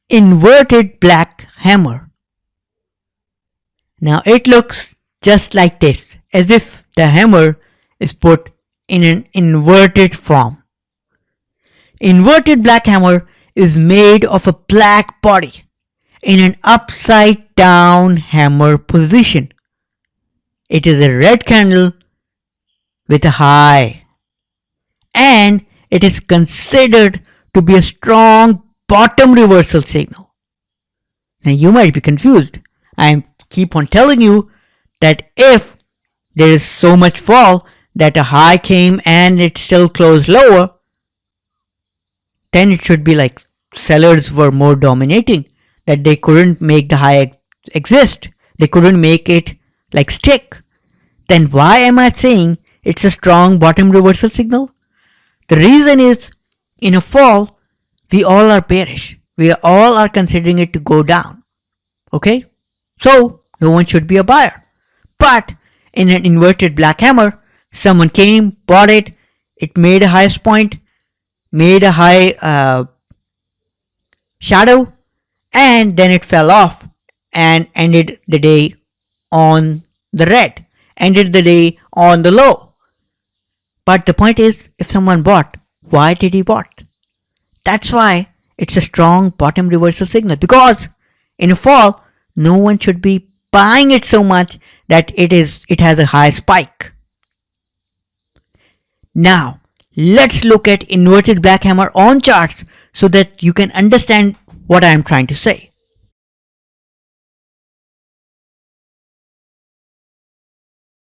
Inverted black hammer. Now it looks just like this, as if the hammer is put in an inverted form. Inverted black hammer is made of a black body in an upside down hammer position. It is a red candle with a high, and it is considered to be a strong bottom reversal signal. Now you might be confused. I keep on telling you that if there is so much fall that a high came and it still closed lower, then it should be like sellers were more dominating, that they couldn't make the high exist. They couldn't make it like stick. Then why am I saying it's a strong bottom reversal signal? The reason is, in a fall, we all are bearish. We all are considering it to go down. Okay? So, no one should be a buyer. But in an inverted black hammer, someone came, bought it, it made a highest point, made a high shadow, and then it fell off and ended the day on the red, ended the day on the low. But the point is, if someone bought, why did he bought? That's why it's a strong bottom reversal signal, because in a fall, no one should be buying it so much that it has a high spike. Now, let's look at inverted black hammer on charts so that you can understand what I am trying to say.